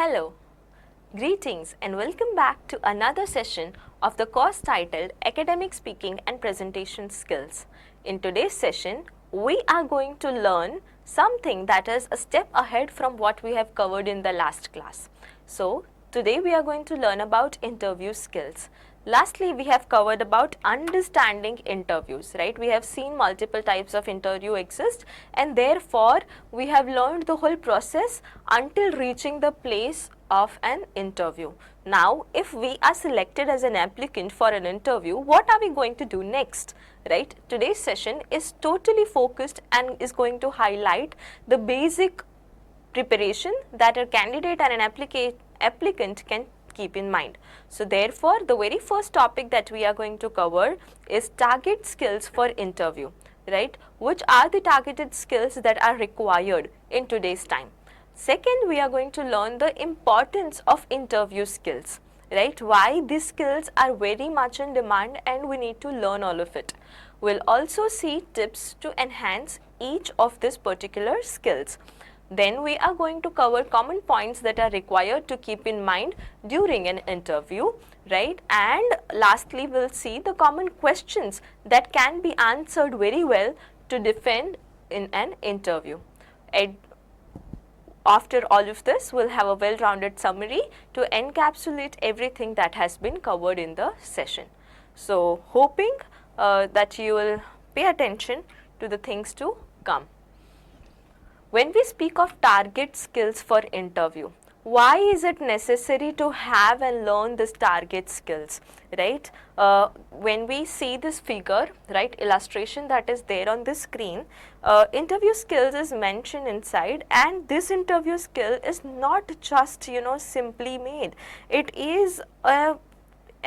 Hello, greetings and welcome back to another session of the course titled Academic Speaking and Presentation Skills. In today's session, we are going to learn something that is a step ahead from what we have covered in the last class. So, today we are going to learn about interview skills. Lastly, we have covered about understanding interviews, right? We have seen multiple types of interview exist, and therefore we have learned the whole process until reaching the place of an interview. Now, if we are selected as an applicant for an interview, what are we going to do next, right? Today's session is totally focused and is going to highlight the basic preparation that a candidate and an applicant can keep in mind. So therefore, the very first topic that we are going to cover is target skills for interview, right? Which are the targeted skills that are required in today's time. Second, we are going to learn the importance of interview skills, right? Why these skills are very much in demand and we need to learn all of it. We'll also see tips to enhance each of these particular skills. Then we are going to cover common points that are required to keep in mind during an interview, right? And lastly, we'll see the common questions that can be answered very well to defend in an interview. And after all of this, we'll have a well-rounded summary to encapsulate everything that has been covered in the session. So, hoping that you will pay attention to the things to come. When we speak of target skills for interview, why is it necessary to have and learn this target skills, right? When we see this figure, right, illustration that is there on the screen, interview skills is mentioned inside, and this interview skill is not just, simply made. It is a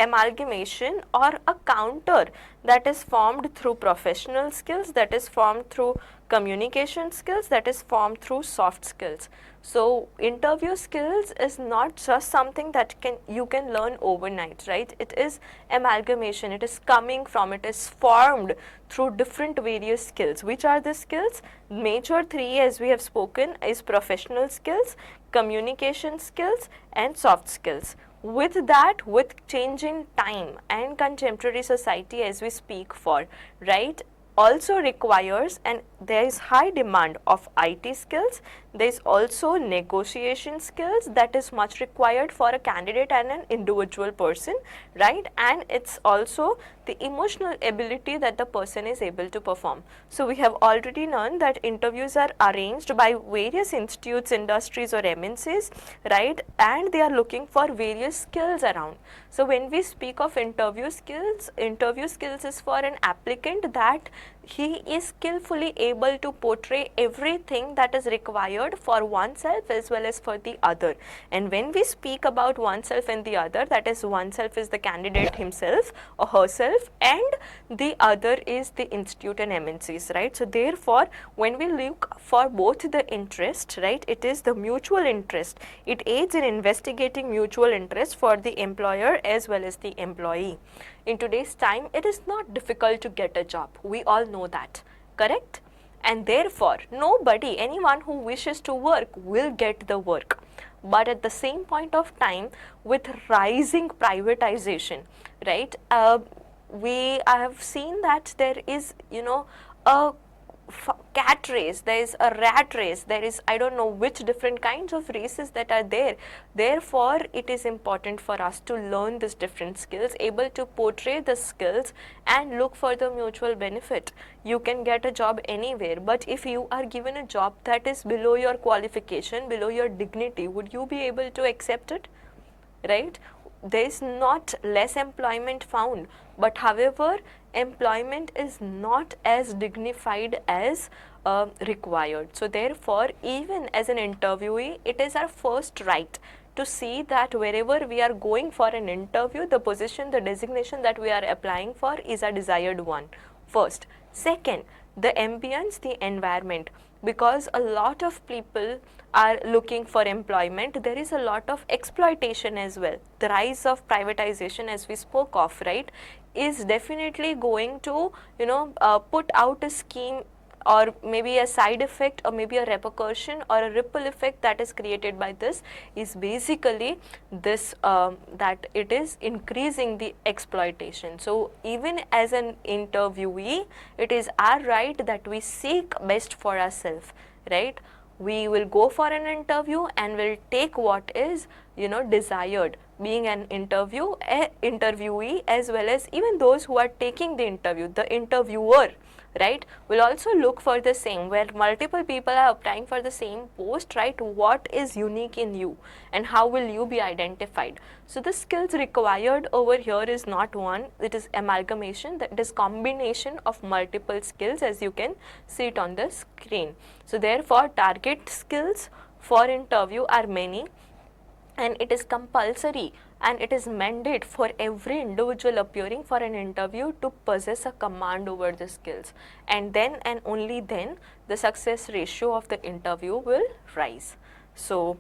amalgamation or a counter that is formed through professional skills, that is formed through communication skills, that is formed through soft skills. So interview skills is not just something that you can learn overnight, right? It is amalgamation, it is coming from, it is formed through different various skills. Which are the skills? Major three, as we have spoken, is professional skills, communication skills and soft skills. With that, with changing time and contemporary society as we speak for, right, also requires, and there is high demand of IT skills. There is also negotiation skills that is much required for a candidate and an individual person, right? And it's also the emotional ability that the person is able to perform. So we have already learned that interviews are arranged by various institutes, industries or MNCs, right? And they are looking for various skills around. So when we speak of interview skills is for an applicant that he is skillfully able to portray everything that is required for oneself as well as for the other. And when we speak about oneself and the other, that is, oneself is the candidate himself or herself, and the other is the institute and MNCs, right? So therefore, when we look for both the interest, right, it is the mutual interest. It aids in investigating mutual interest for the employer as well as the employee. In today's time, it is not difficult to get a job. We all know that, correct? And therefore, anyone who wishes to work will get the work. But at the same point of time, with rising privatization, right, I have seen that there is, a cat race, there is a rat race, there is, I don't know which different kinds of races that are there. Therefore, it is important for us to learn these different skills, able to portray the skills and look for the mutual benefit. You can get a job anywhere, but if you are given a job that is below your qualification, below your dignity, would you be able to accept it, right? There is not less employment found, but however, employment is not as dignified as required. So therefore, even as an interviewee, it is our first right to see that wherever we are going for an interview, the position, the designation that we are applying for is a desired one, first. Second, the ambience, the environment, because a lot of people are looking for employment, there is a lot of exploitation as well. The rise of privatization, as we spoke of, right, is definitely going to, put out a scheme or maybe a side effect or maybe a repercussion or a ripple effect that is created by this is basically this, that it is increasing the exploitation. So even as an interviewee, it is our right that we seek best for ourselves, right? We will go for an interview and will take what is, desired, being an interviewee, as well as even those who are taking the interview, the interviewer, right, will also look for the same. Where multiple people are applying for the same post, right, what is unique in you and how will you be identified? So the skills required over here is not one, it is amalgamation, that is combination of multiple skills, as you can see it on the screen. So therefore target skills for interview are many, and it is compulsory and it is mandate for every individual appearing for an interview to possess a command over the skills, and then and only then the success ratio of the interview will rise. So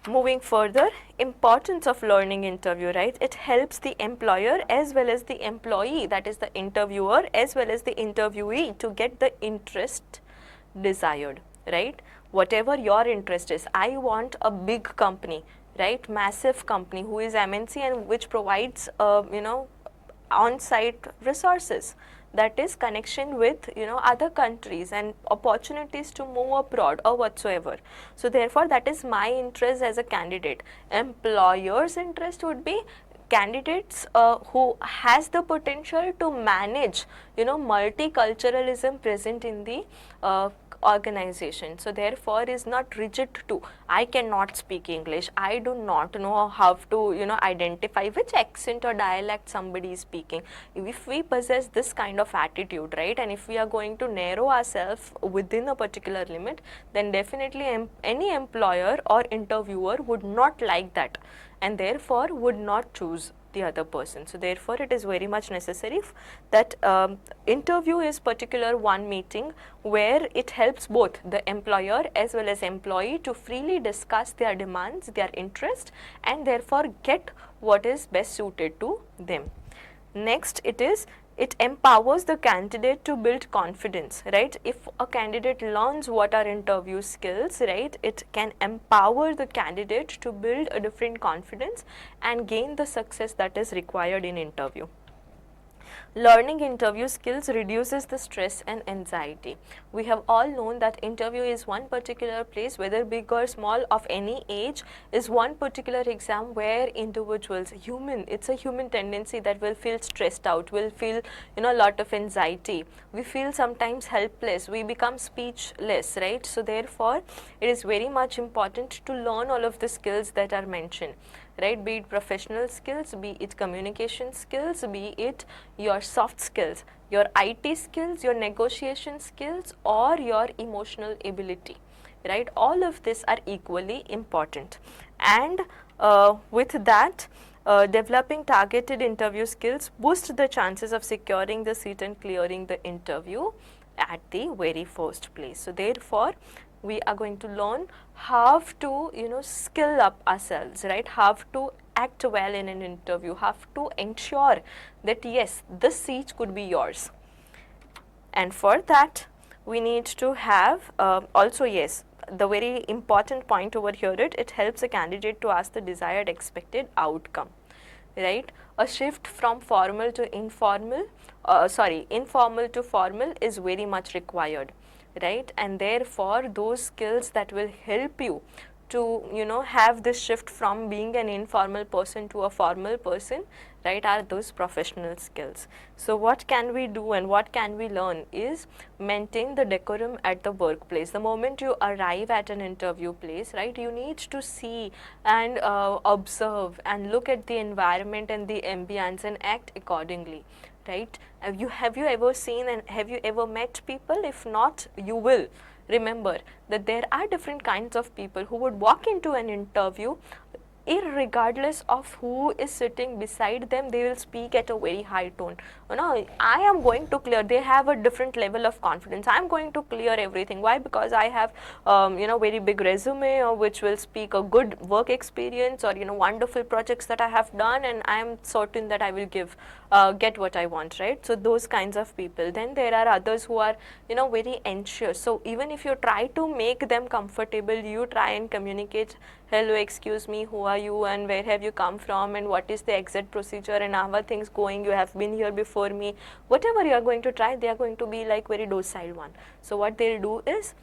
moving further, importance of learning interview, right? It helps the employer as well as the employee, that is the interviewer as well as the interviewee, to get the interest desired, right? Whatever your interest is, I want a big company, right, massive company who is MNC and which provides on-site resources, that is connection with other countries and opportunities to move abroad or whatsoever. So therefore that is my interest as a candidate. Employer's interest would be candidates who has the potential to manage multiculturalism present in the organization. So therefore is not rigid to, I cannot speak English, I do not know how to identify which accent or dialect somebody is speaking. If we possess this kind of attitude, right, and if we are going to narrow ourselves within a particular limit, then definitely any employer or interviewer would not like that and therefore would not choose the other person. So therefore it is very much necessary that interview is particular one meeting where it helps both the employer as well as employee to freely discuss their demands, their interest, and therefore get what is best suited to them. Next, it empowers the candidate to build confidence, right? If a candidate learns what are interview skills, right, it can empower the candidate to build a different confidence and gain the success that is required in interview. Learning interview skills reduces the stress and anxiety. We have all known that interview is one particular place, whether big or small, of any age, is one particular exam where individuals, it's a human tendency that will feel stressed out, will feel a lot of anxiety. We feel sometimes helpless, we become speechless, right? So therefore, it is very much important to learn all of the skills that are mentioned, right, be it professional skills, be it communication skills, be it your soft skills, your IT skills, your negotiation skills, or your emotional ability, right? All of this are equally important. And with that, developing targeted interview skills boost the chances of securing the seat and clearing the interview at the very first place. So therefore, we are going to learn how to skill up ourselves, right, how to act well in an interview, how to ensure that yes, this seat could be yours. And for that we need to have also, yes, the very important point over here, it helps a candidate to ask the desired expected outcome, right? A shift from formal to informal, informal to formal is very much required, right? And therefore those skills that will help you to have this shift from being an informal person to a formal person, right, are those professional skills. So what can we do and what can we learn is maintain the decorum at the workplace. The moment you arrive at an interview place, right, you need to see and observe and look at the environment and the ambience and act accordingly, right? Have you ever seen and have you ever met people? If not, you will. Remember that there are different kinds of people who would walk into an interview irregardless of who is sitting beside them, they will speak at a very high tone. I am going to clear. They have a different level of confidence. I am going to clear everything. Why? Because I have very big resume, or which will speak a good work experience, or wonderful projects that I have done, and I am certain that I will get what I want, right? So those kinds of people. Then there are others who are very anxious. So even if you try to make them comfortable, you try and communicate, hello, excuse me, who are you and where have you come from and what is the exit procedure and how are things going, you have been here before me. Whatever you are going to try, they are going to be like very docile one. So what they'll do is,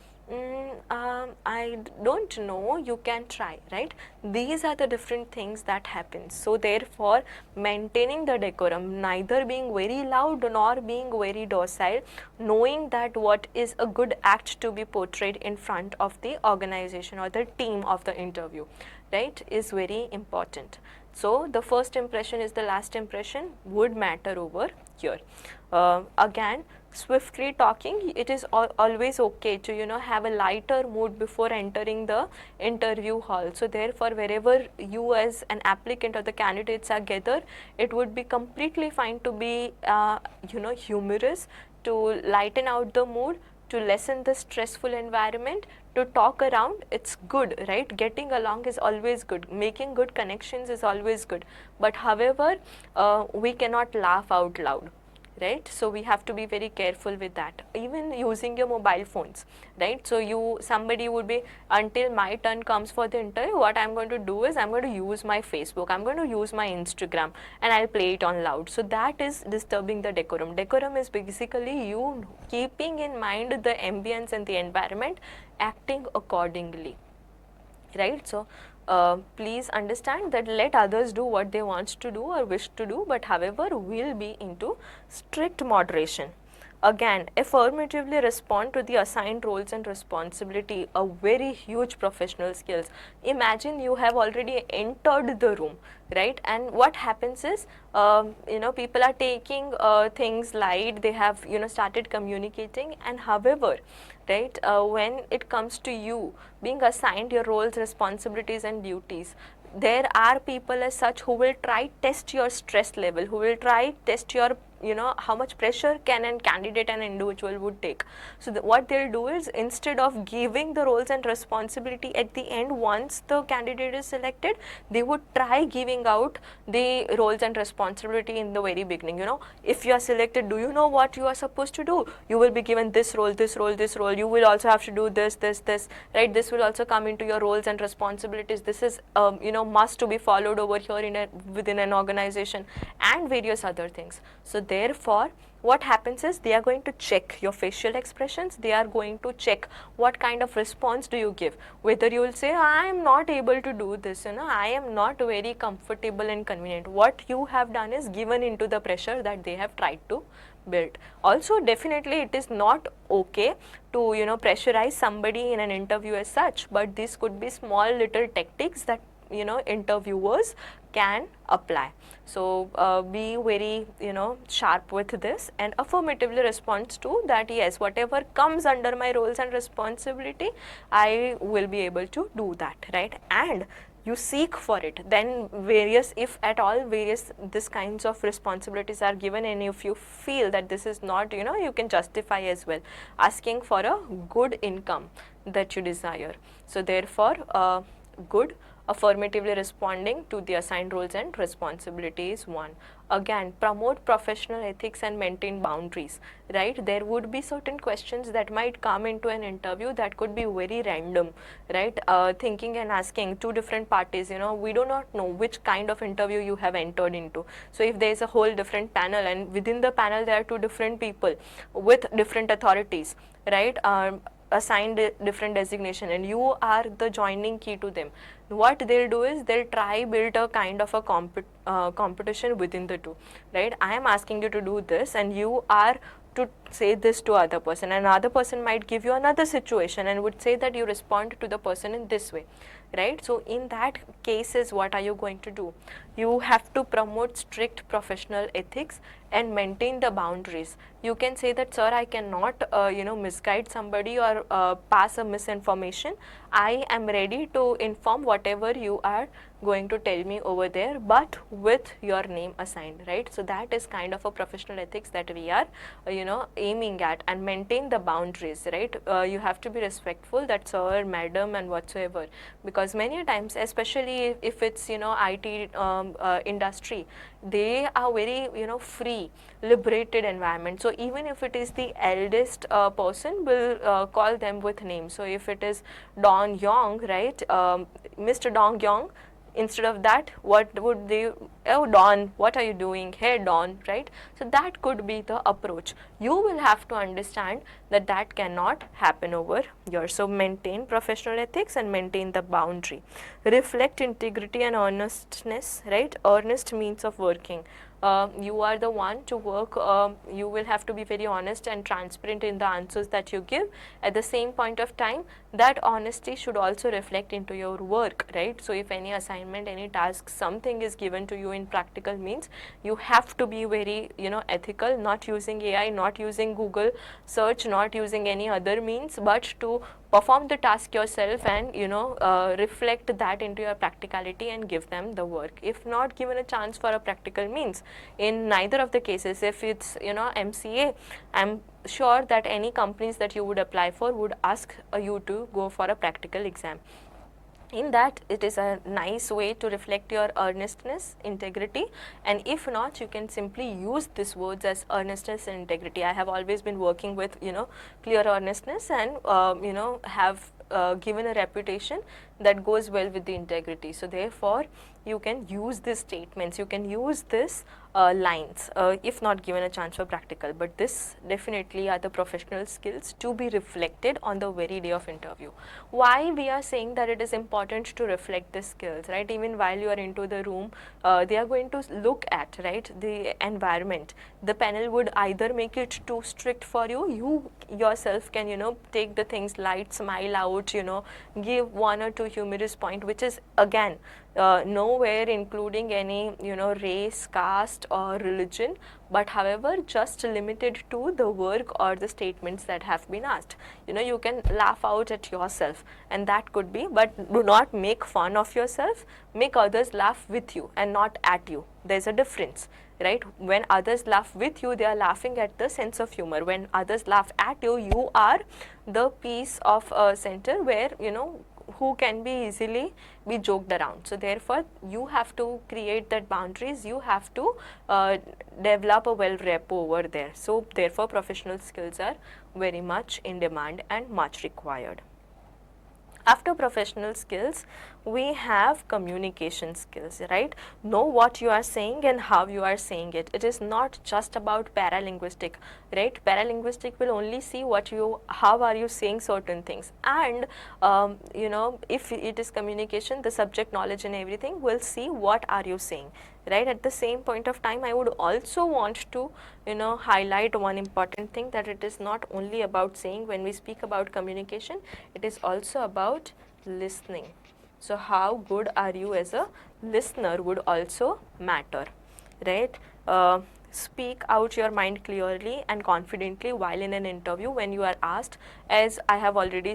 I don't know, you can try, right? These are the different things that happen. So therefore, maintaining the decorum, neither being very loud nor being very docile, knowing that what is a good act to be portrayed in front of the organization or the team of the interview, right, is very important. So the first impression is the last impression would matter over here. Again, swiftly talking, it is always okay to have a lighter mood before entering the interview hall. So therefore, wherever you as an applicant or the candidates are gathered, it would be completely fine to be humorous, to lighten out the mood, to lessen the stressful environment, to talk around. It's good, right? Getting along is always good. Making good connections is always good. But however, we cannot laugh out loud, right? So we have to be very careful with that. Even using your mobile phones, right? So somebody would be, until my turn comes for the interview, what I'm going to do is I'm going to use my Facebook, I'm going to use my Instagram, and I'll play it on loud. So that is disturbing the decorum. Decorum is basically you keeping in mind the ambience and the environment, acting accordingly, right? So please understand that let others do what they want to do or wish to do, but however, we'll be into strict moderation. Again, affirmatively respond to the assigned roles and responsibility, a very huge professional skills. Imagine you have already entered the room, right? And what happens is, people are taking things light, they have, started communicating, and however, right, when it comes to you being assigned your roles, responsibilities and duties, there are people as such who will try test your stress level, who will try test your how much pressure can a candidate and individual would take. So what they'll do is, instead of giving the roles and responsibility at the end once the candidate is selected, they would try giving out the roles and responsibility in the very beginning. If you are selected, do you know what you are supposed to do? You will be given this role, this role, this role. You will also have to do this, right? This will also come into your roles and responsibilities. This is must to be followed over here within an organization, and various other things. So therefore, what happens is, they are going to check your facial expressions, they are going to check what kind of response do you give, whether you will say, I am not able to do this, I am not very comfortable and convenient. What you have done is given into the pressure that they have tried to build. Also, definitely it is not okay to pressurize somebody in an interview as such, but this could be small little tactics that interviewers can apply. So be very sharp with this, and affirmatively responds to that, yes, whatever comes under my roles and responsibility, I will be able to do that, right? And you seek for it. Then if at all this kinds of responsibilities are given, and if you feel that this is not, you can justify as well, asking for a good income that you desire. So therefore, good affirmatively responding to the assigned roles and responsibilities. One, again, promote professional ethics and maintain boundaries, right? There would be certain questions that might come into an interview that could be very random, right? Thinking and asking two different parties, we do not know which kind of interview you have entered into. So if there is a whole different panel, and within the panel there are two different people with different authorities, right? Assigned different designation, and you are the joining key to them, what they'll do is they'll try build a kind of a competition within the two, right? I am asking you to do this, and you are to say this to other person, and other person might give you another situation and would say that you respond to the person in this way, right? So in that cases, what are you going to do? You have to promote strict professional ethics and maintain the boundaries. You can say that, sir, I cannot misguide somebody or pass a misinformation. I am ready to inform whatever you are going to tell me over there, but with your name assigned, right? So that is kind of a professional ethics that we are aiming at, and maintain the boundaries, right? You have to be respectful, that sir, madam, and whatsoever, because many times, especially if it's IT industry, they are very free, liberated environment. So even if it is the eldest person, will call them with names. So if it is Don Yong, right, Mr. Dong Yong, instead of that, what would they, oh Don, what are you doing, hey Don, right? So that could be the approach. You will have to understand that that cannot happen over here. So maintain professional ethics and maintain the boundary. Reflect integrity and earnestness, right? Earnest means of working. You are the one to work, you will have to be very honest and transparent in the answers that you give. At the same point of time, that honesty should also reflect into your work, right? So if any assignment, any task, something is given to you in practical means, you have to be very ethical, not using AI, not using Google search, not using any other means, but to perform the task yourself and reflect that into your practicality and give them the work. If not given a chance for a practical means, in neither of the cases, if it's MCA, I'm sure that any companies that you would apply for would ask you to go for a practical exam. In that, it is a nice way to reflect your earnestness, integrity, and if not, you can simply use these words as earnestness and integrity. I have always been working with clear earnestness and have given a reputation that goes well with the integrity. So therefore, you can use these statements, you can use this lines if not given a chance for practical, but this definitely are the professional skills to be reflected on the very day of interview. Why we are saying that it is important to reflect the skills, right? Even while you are into the room, they are going to look at, right, the environment. The panel would either make it too strict for you, you yourself can take the things light, smile out, give one or two humorous point, which is again nowhere including any race, caste or religion, but however just limited to the work or the statements that have been asked. You can laugh out at yourself, and that could be, but do not make fun of yourself. Make others laugh with you and not at you. There's a difference, right? When others laugh with you, they are laughing at the sense of humor. When others laugh at you, you are the piece of center where who can be easily be joked around. So therefore, you have to create that boundaries, you have to develop a well rapport over there. So therefore, professional skills are very much in demand and much required. After professional skills, we have communication skills, right? Know what you are saying and how you are saying it. It is not just about paralinguistic, right? Paralinguistic will only see how are you saying certain things, and if it is communication, the subject knowledge and everything will see what are you saying, right? At the same point of time, I would also want to highlight one important thing, that it is not only about saying. When we speak about communication, it is also about listening. So how good are you as a listener would also matter, right? Speak out your mind clearly and confidently while in an interview when you are asked. As I have already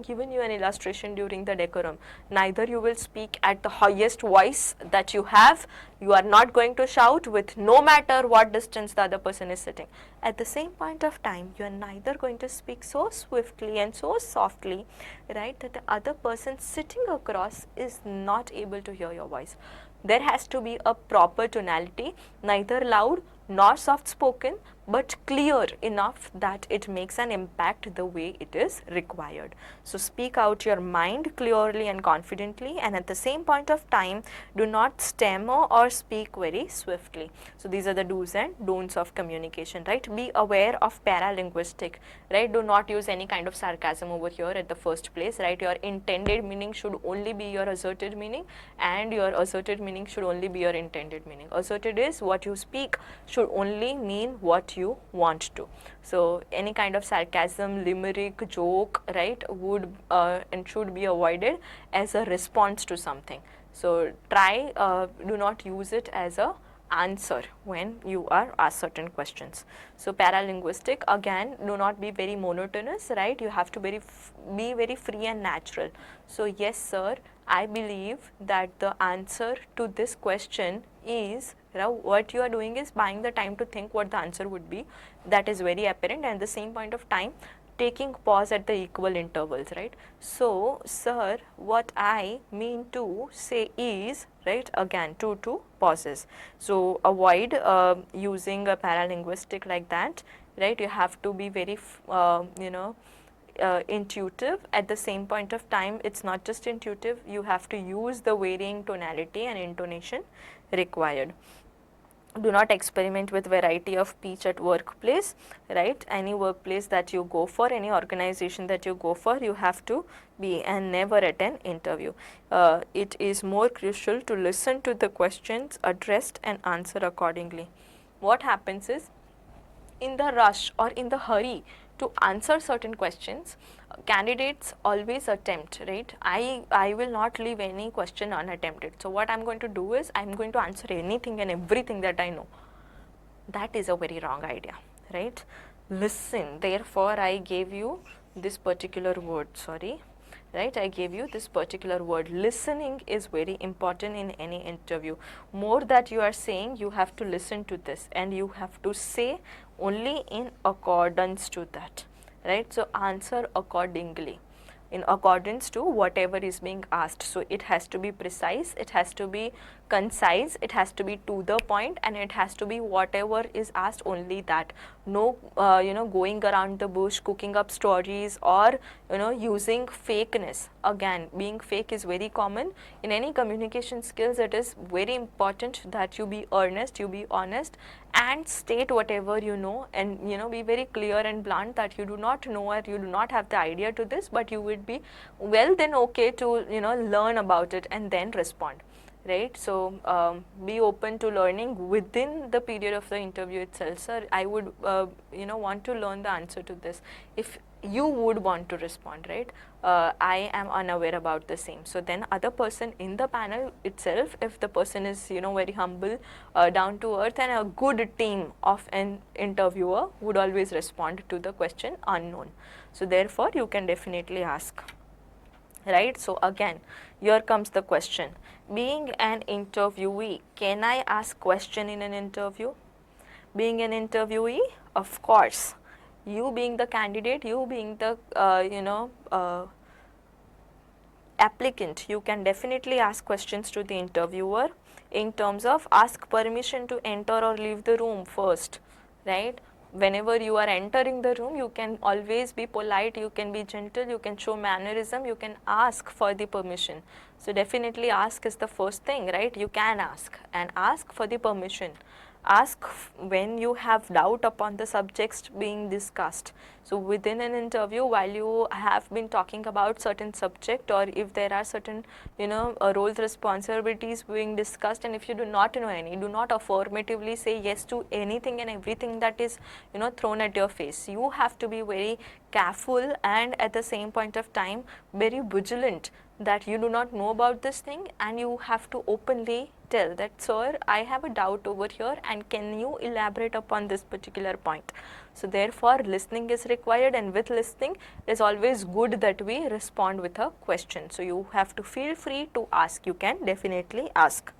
given you an illustration during the decorum, neither you will speak at the highest voice that you have, you are not going to shout with no matter what distance the other person is sitting. At the same point of time, you are neither going to speak so swiftly and so softly, right, that the other person sitting across is not able to hear your voice. There has to be a proper tonality, neither loud nor soft spoken, but clear enough that it makes an impact the way it is required. So speak out your mind clearly and confidently, and at the same point of time, do not stammer or speak very swiftly. So these are the do's and don'ts of communication, right? Be aware of paralinguistic, right? Do not use any kind of sarcasm over here at the first place, right? Your intended meaning should only be your asserted meaning, and your asserted meaning should only be your intended meaning. Asserted is what you speak should only mean what you want to. So any kind of sarcasm, limerick, joke, right, would and should be avoided as a response to something. So try, do not use it as a answer when you are asked certain questions. So paralinguistic, again, do not be very monotonous, right? You have to be very free and natural. So yes sir, I believe that the answer to this question is, what you are doing is buying the time to think what the answer would be. That is very apparent, and at the same point of time taking pause at the equal intervals, right? So sir, what I mean to say is, right, again, two pauses. So avoid using a paralinguistic like that, right? You have to be very intuitive. At the same point of time, it's not just intuitive, you have to use the varying tonality and intonation required. Do not experiment with variety of speech at workplace, right? Any workplace that you go for, any organization that you go for, you have to be, and never at an interview. It is more crucial to listen to the questions addressed and answer accordingly. What happens is, in the rush or in the hurry to answer certain questions, candidates always attempt, right? I will not leave any question unattempted. So what I'm going to do is, I'm going to answer anything and everything that I know. That is a very wrong idea, right? Listen, therefore I gave you this particular word, sorry, right? I gave you this particular word. Listening is very important in any interview. More that you are saying, you have to listen to this and you have to say only in accordance to that, right? So answer accordingly, in accordance to whatever is being asked. So it has to be precise, it has to be concise, it has to be to the point, and it has to be whatever is asked, only that. No going around the bush, cooking up stories, or using fakeness. Again, being fake is very common in any communication skills. It is very important that you be earnest, you be honest, and state whatever you know, and be very clear and blunt that you do not know or you do not have the idea to this, but you would be well then okay to learn about it and then respond, right? So be open to learning within the period of the interview itself. Sir, I would want to learn the answer to this. If you would want to respond, right? I am unaware about the same. So then other person in the panel itself, if the person is very humble, down to earth, and a good team of an interviewer, would always respond to the question unknown. So therefore you can definitely ask, right? So again, here comes the question. Being an interviewee, can I ask question in an interview? Being an interviewee, of course. You being the candidate, you being the applicant, you can definitely ask questions to the interviewer in terms of ask permission to enter or leave the room first, right? Whenever you are entering the room, you can always be polite, you can be gentle, you can show mannerism, you can ask for the permission. So definitely ask is the first thing, right? You can ask, and ask for the permission. Ask when you have doubt upon the subjects being discussed. So within an interview, while you have been talking about certain subject, or if there are certain roles, responsibilities being discussed, and if you do not know any, do not affirmatively say yes to anything and everything that is thrown at your face. You have to be very careful, and at the same point of time very vigilant that you do not know about this thing, and you have to openly tell that, sir, I have a doubt over here, and can you elaborate upon this particular point? So therefore listening is required, and with listening it is always good that we respond with a question. So you have to feel free to ask, you can definitely ask.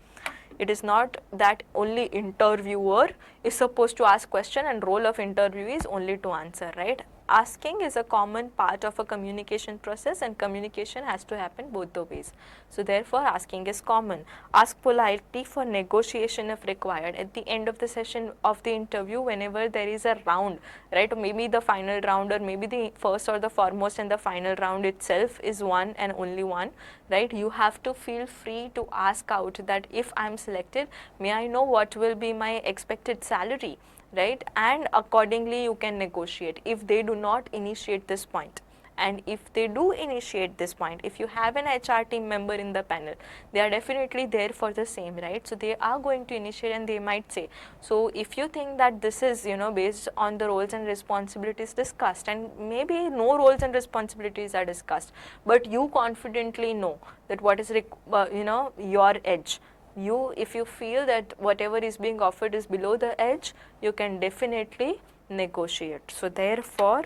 It is not that only interviewer is supposed to ask question and role of interviewee is only to answer, right? Asking is a common part of a communication process, and communication has to happen both the ways. So therefore asking is common. Ask politely for negotiation if required. At the end of the session of the interview, whenever there is a round, right, or maybe the final round, or maybe the first or the foremost and the final round itself is one and only one, right? You have to feel free to ask out that if I am selected, may I know what will be my expected salary, right? And accordingly you can negotiate if they do not initiate this point. And if they do initiate this point, if you have an HR team member in the panel, they are definitely there for the same, right? So they are going to initiate, and they might say, so if you think that this is based on the roles and responsibilities discussed, and maybe no roles and responsibilities are discussed, but you confidently know that what is your edge, if you feel that whatever is being offered is below the edge, you can definitely negotiate. So therefore,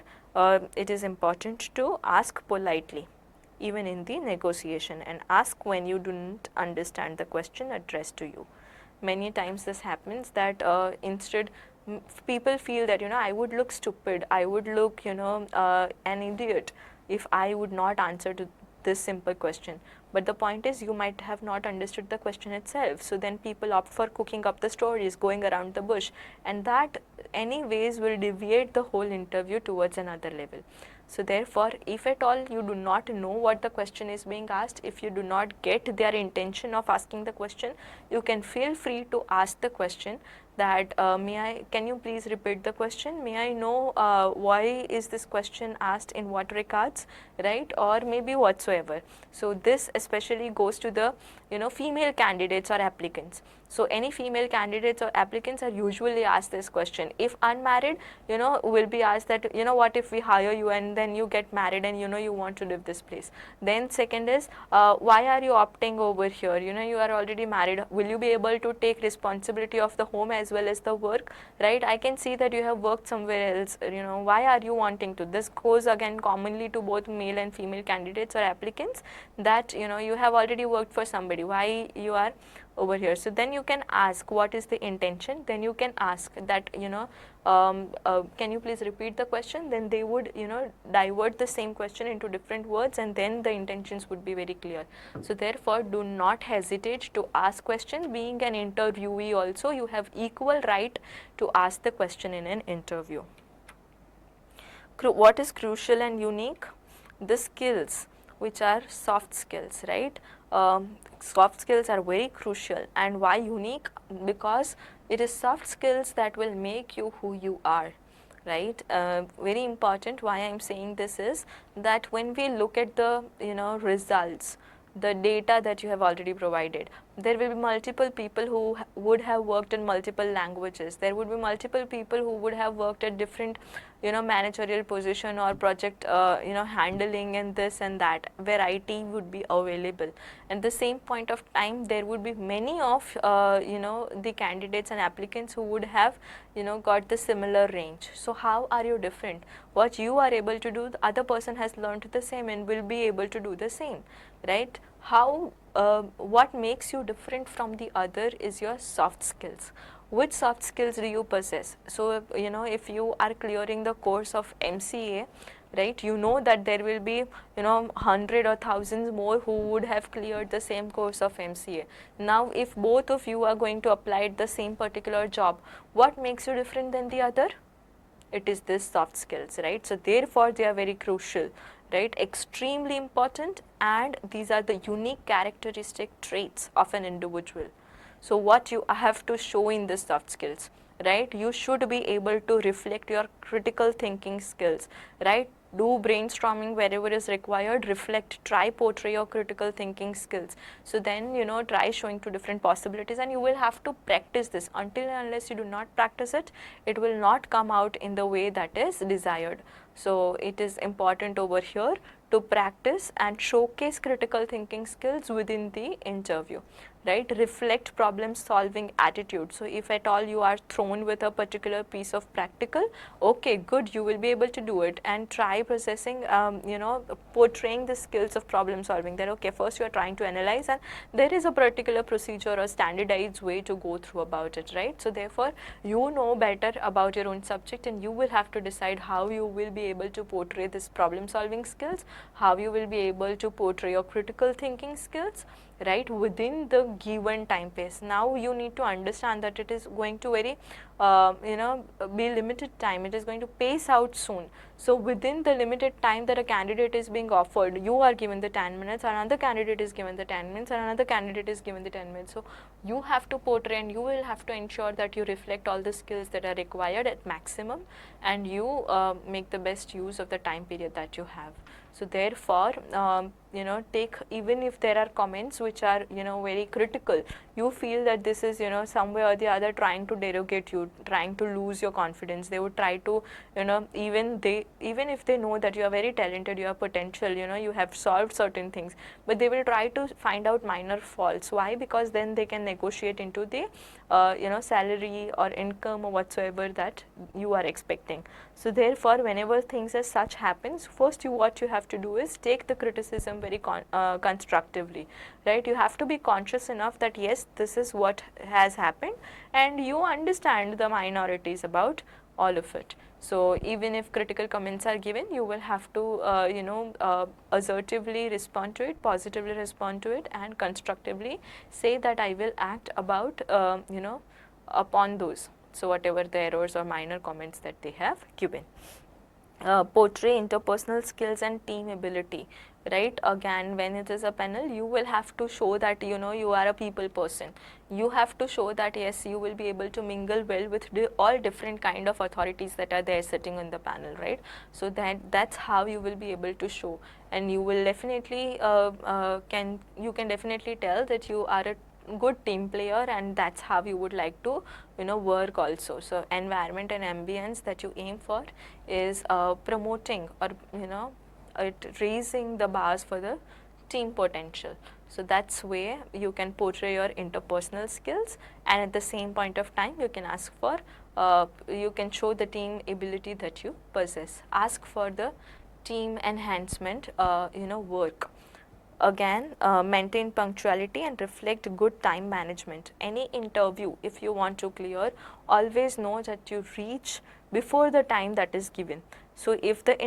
it is important to ask politely even in the negotiation, and ask when you do not understand the question addressed to you. Many times this happens that instead people feel that, I would look stupid, I would look, an idiot if I would not answer to this simple question. But the point is, you might have not understood the question itself. So then people opt for cooking up the stories, going around the bush, and that anyways will deviate the whole interview towards another level. So therefore, if at all you do not know what the question is being asked, if you do not get their intention of asking the question, you can feel free to ask the question that can you please repeat the question? May I know why is this question asked, in what regards, right? Or maybe whatsoever. So this especially goes to the, female candidates or applicants. So any female candidates or applicants are usually asked this question. If unmarried, will be asked that, what if we hire you and then you get married and you want to leave this place. Then second is, why are you opting over here? You are already married. Will you be able to take responsibility of the home as well as the work, right? I can see that you have worked somewhere else. Why are you wanting to? This goes again commonly to both male and female candidates or applicants, that you have already worked for somebody. Why you are over here? So then you can ask what is the intention. Then you can ask that, can you please repeat the question? Then they would divert the same question into different words, and then the intentions would be very clear. So therefore, do not hesitate to ask questions. Being an interviewee also, you have equal right to ask the question in an interview. What is crucial and unique? The skills, which are soft skills, right? Soft skills are very crucial. And why unique? Because it is soft skills that will make you who you are, right? Very important. Why I am saying this is that when we look at the results, the data that you have already provided, there will be multiple people who would have worked in multiple languages. There would be multiple people who would have worked at different managerial position or project handling and this and that. Variety would be available. At the same point of time, there would be many of the candidates and applicants who would have got the similar range. So how are you different? What you are able to do, the other person has learned the same and will be able to do the same, right? What makes you different from the other is your soft skills. Which soft skills do you possess? So if you are clearing the course of MCA, right, that there will be 100 or thousands more who would have cleared the same course of MCA. Now if both of you are going to apply the same particular job, what makes you different than the other? It is this soft skills, right? So therefore they are very crucial, right? Extremely important, and these are the unique characteristic traits of an individual. So what you have to show in the soft skills, right? You should be able to reflect your critical thinking skills, right? Do brainstorming wherever is required, reflect, try portray your critical thinking skills. So then try showing two different possibilities, and you will have to practice this. Until and unless you do not practice it, it will not come out in the way that is desired. So it is important over here to practice and showcase critical thinking skills within the interview, right? Reflect problem solving attitude. So if at all you are thrown with a particular piece of practical, okay, good, you will be able to do it, and try processing, portraying the skills of problem solving. That okay, first you are trying to analyze, and there is a particular procedure or standardized way to go through about it, right? So therefore you know better about your own subject, and you will have to decide how you will be able to portray this problem solving skills, how you will be able to portray your critical thinking skills, right, within the given time pace. Now you need to understand that it is going to very be limited time. It is going to pace out soon. So within the limited time that a candidate is being offered, you are given the 10 minutes, another candidate is given the 10 minutes, and another candidate is given the 10 minutes. So you have to portray, and you will have to ensure that you reflect all the skills that are required at maximum, and you make the best use of the time period that you have. So therefore, take, even if there are comments which are, very critical, you feel that this is, some way or the other trying to derogate you, trying to lose your confidence. They would try to, even if they know that you are very talented, you have potential, you have solved certain things, but they will try to find out minor faults. Why? Because then they can negotiate into the, salary or income or whatsoever that you are expecting. So therefore, whenever things as such happens, first what you have to do is take the criticism very constructively, right? You have to be conscious enough that yes, this is what has happened, and you understand the minorities about all of it. So even if critical comments are given, you will have to, assertively respond to it, positively respond to it, and constructively say that I will act about, upon those. So whatever the errors or minor comments that they have given. Portray interpersonal skills and team ability, right? Again, when it is a panel, you will have to show that you are a people person. You have to show that yes, you will be able to mingle well with all different kind of authorities that are there sitting on the panel, right? So that's how you will be able to show, and you will definitely you can definitely tell that you are a good team player, and that's how you would like to work also. So environment and ambience that you aim for is promoting, or raising the bars for the team potential. So that's where you can portray your interpersonal skills, and at the same point of time you can ask for, you can show the team ability that you possess. Ask for the team enhancement work. Again, maintain punctuality and reflect good time management. Any interview, if you want to clear, always know that you reach before the time that is given. So if the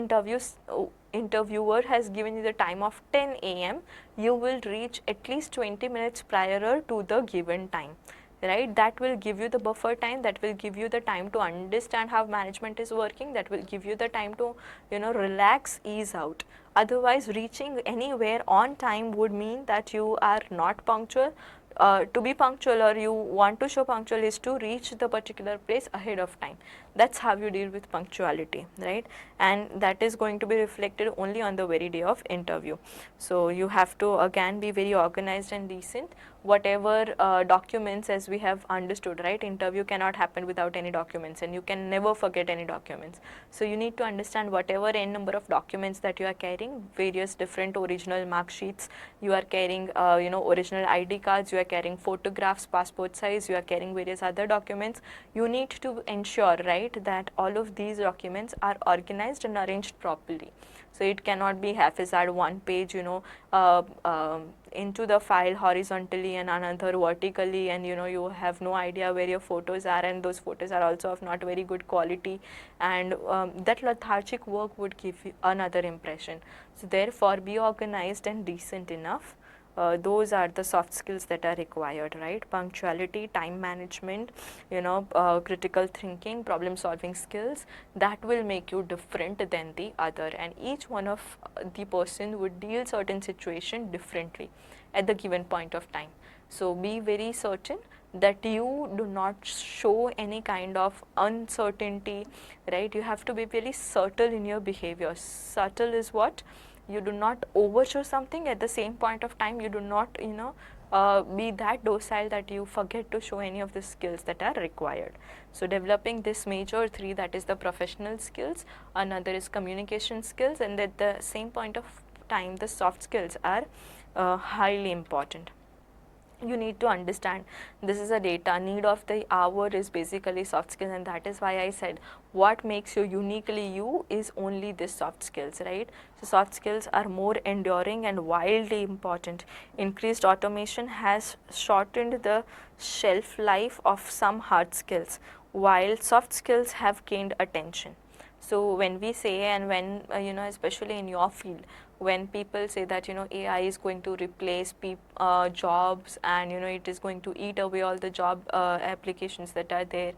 interviewer has given you the time of 10 a.m., you will reach at least 20 minutes prior to the given time, right? That will give you the buffer time, that will give you the time to understand how management is working, that will give you the time to relax, ease out. Otherwise, reaching anywhere on time would mean that you are not punctual. To be punctual, or you want to show punctual, is to reach the particular place ahead of time. That's how you deal with punctuality, right? And that is going to be reflected only on the very day of interview. So you have to again be very organized and decent. Whatever documents, as we have understood, right, interview cannot happen without any documents, and you can never forget any documents. So you need to understand whatever n number of documents that you are carrying, various different original mark sheets, you are carrying original ID cards, you are carrying photographs, passport size, you are carrying various other documents. You need to ensure, right, that all of these documents are organized and arranged properly. So it cannot be haphazard, one page into the file horizontally and another vertically, and you have no idea where your photos are, and those photos are also of not very good quality, and that lethargic work would give you another impression. So therefore, be organized and decent enough. Those are the soft skills that are required, right? Punctuality, time management, critical thinking, problem solving skills, that will make you different than the other, and each one of the person would deal certain situation differently at the given point of time. So be very certain that you do not show any kind of uncertainty, right? You have to be very subtle in your behavior. Subtle is what? You do not overshow something, at the same point of time you do not be that docile that you forget to show any of the skills that are required. So developing this major three, that is the professional skills, another is communication skills, and at the same point of time the soft skills are highly important. You need to understand this is a data, need of the hour is basically soft skills, and that is why I said what makes you uniquely you is only this soft skills, right? So soft skills are more enduring and wildly important. Increased automation has shortened the shelf life of some hard skills, while soft skills have gained attention. So when we say, and when especially in your field, when people say that AI is going to replace jobs, and it is going to eat away all the job applications that are there,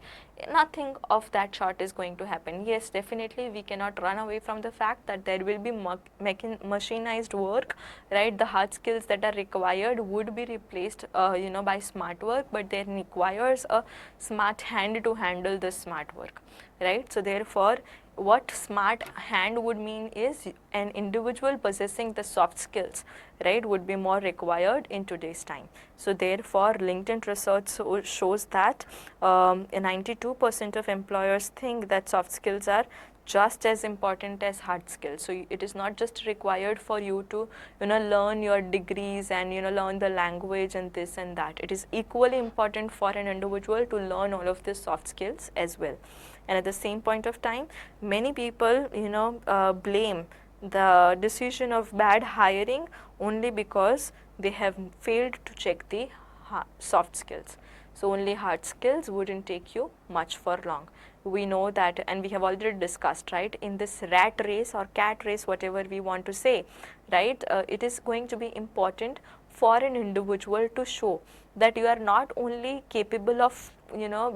nothing of that sort is going to happen. Yes, definitely we cannot run away from the fact that there will be machinized work, right? The hard skills that are required would be replaced by smart work, but there requires a smart hand to handle the smart work, right? So therefore, what smart hand would mean is an individual possessing the soft skills, right, would be more required in today's time. So therefore, LinkedIn research shows that 92% of employers think that soft skills are just as important as hard skills. So it is not just required for you to, learn your degrees and, learn the language and this and that. It is equally important for an individual to learn all of these soft skills as well. And at the same point of time, many people, blame the decision of bad hiring only because they have failed to check the soft skills. So only hard skills wouldn't take you much for long. We know that, and we have already discussed, right, in this rat race or cat race, whatever we want to say, right, it is going to be important for an individual to show that you are not only capable of,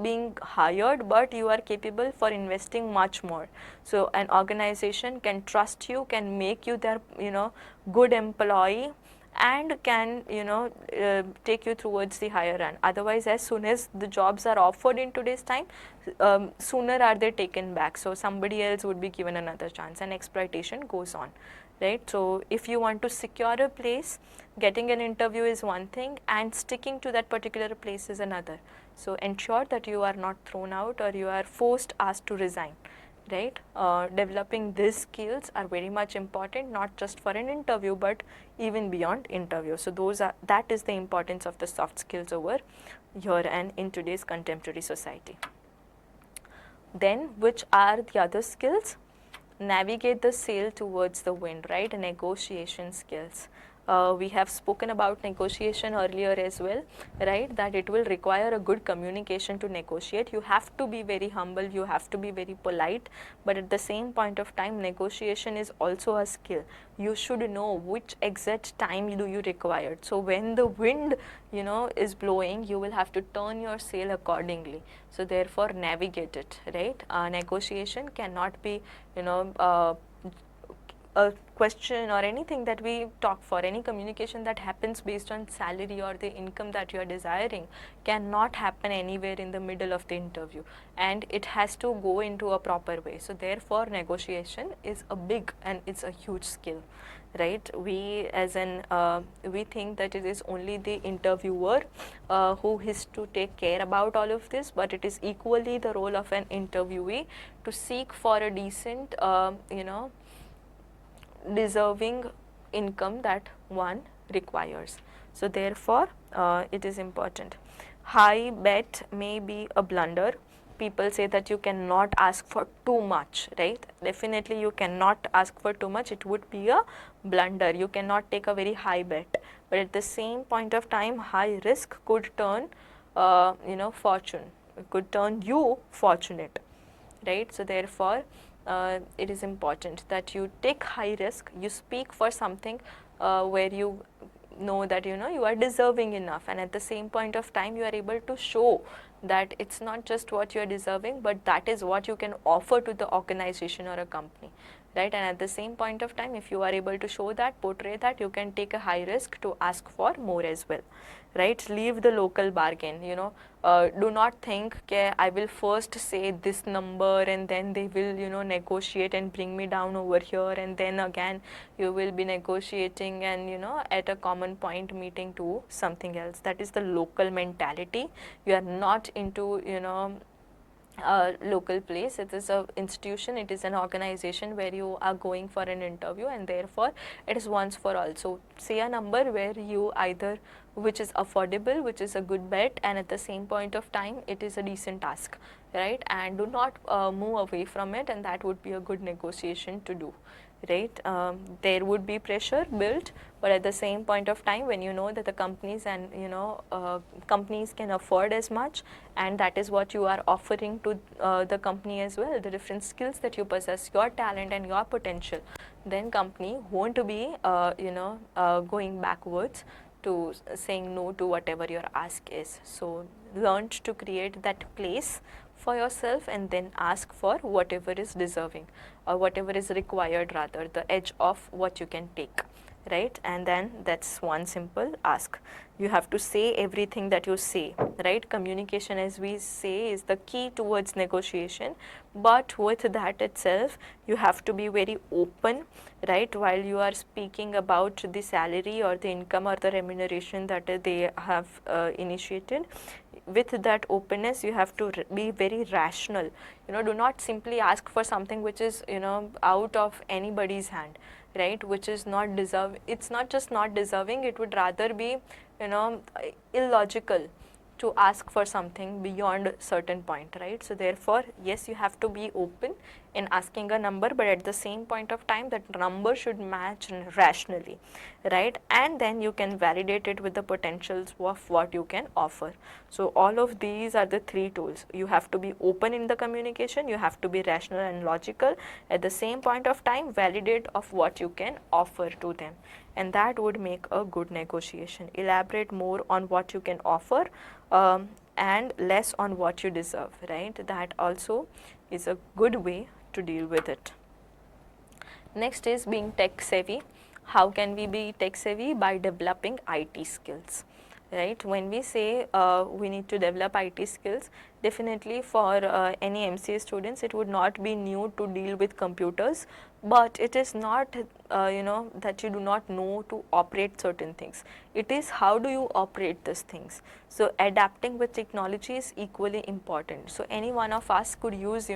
being hired, but you are capable for investing much more. So an organization can trust you, can make you their, good employee, and can, take you towards the higher run. Otherwise, as soon as the jobs are offered in today's time, sooner are they taken back. So somebody else would be given another chance, and exploitation goes on, right? So if you want to secure a place, getting an interview is one thing, and sticking to that particular place is another. So ensure that you are not thrown out or you are asked to resign, right? Developing these skills are very much important, not just for an interview, but even beyond interview. So that is the importance of the soft skills over here and in today's contemporary society. Then, which are the other skills? Navigate the sail towards the wind, right? Negotiation skills. We have spoken about negotiation earlier as well, right, that it will require a good communication to negotiate. You have to be very humble, you have to be very polite, but at the same point of time, negotiation is also a skill. You should know which exact time do you require. So when the wind, is blowing, you will have to turn your sail accordingly. So therefore, navigate it, right? Negotiation cannot be, a question or anything that we talk for. Any communication that happens based on salary or the income that you are desiring cannot happen anywhere in the middle of the interview, and it has to go into a proper way. So therefore, negotiation is a big and it's a huge skill, right? We we think that it is only the interviewer who is to take care about all of this, but it is equally the role of an interviewee to seek for a decent, deserving income that one requires. So therefore, it is important. High bet may be a blunder. People say that you cannot ask for too much, right? Definitely you cannot ask for too much. It would be a blunder. You cannot take a very high bet. But at the same point of time, high risk could turn, fortune. It could turn you fortunate, right? So therefore, it is important that you take high risk, you speak for something where you know that you are deserving enough, and at the same point of time you are able to show that it's not just what you are deserving, but that is what you can offer to the organization or a company, right? And at the same point of time, if you are able to show that, portray that, you can take a high risk to ask for more as well, right? Leave the local bargain. Do not think, okay, I will first say this number and then they will negotiate and bring me down over here, and then again you will be negotiating and at a common point meeting to something else. That is the local mentality. You are not into local place. It is a institution, it is an organization where you are going for an interview, and therefore it is once for all. So say a number where you either, which is affordable, which is a good bet, and at the same point of time it is a decent task, right? And do not move away from it, and that would be a good negotiation to do, right? There would be pressure built, but at the same point of time, when you know that the companies and companies can afford as much, and that is what you are offering to the company as well, the different skills that you possess, your talent and your potential, then company won't be going backwards to saying no to whatever your ask is. So learn to create that place for yourself and then ask for whatever is deserving or whatever is required, rather the edge of what you can take, right? And then that's one simple ask. You have to say everything that you say, right? Communication, as we say, is the key towards negotiation, but with that itself, you have to be very open, right? While you are speaking about the salary or the income or the remuneration that they have initiated, with that openness, you have to be very rational. Do not simply ask for something which is, out of anybody's hand, right? Which is not deserve. It's not just not deserving, it would rather be, illogical to ask for something beyond a certain point, right? So therefore, yes, you have to be open in asking a number, but at the same point of time, that number should match rationally, right? And then you can validate it with the potentials of what you can offer. So all of these are the three tools. You have to be open in the communication, you have to be rational and logical, at the same point of time, validate of what you can offer to them, and that would make a good negotiation. Elaborate more on what you can offer, and less on what you deserve, right? That also is a good way to deal with it. Next is being tech savvy. How can we be tech savvy? By developing IT skills, right? When we say we need to develop IT skills, definitely for any MCA students, it would not be new to deal with computers, but it is not that you do not know to operate certain things. It is how do you operate these things. So adapting with technology is equally important. So any one of us could use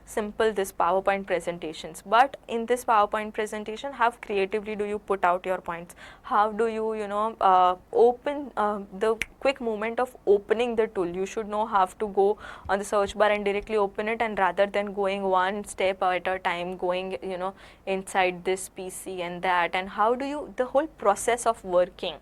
simple this PowerPoint presentations, but in this PowerPoint presentation, how creatively do you put out your points? How do you open the quick movement of opening the tool? You should know how to go on the search bar and directly open it, and rather than going one step at a time, going inside this PC and that, and how do you, the whole process of working,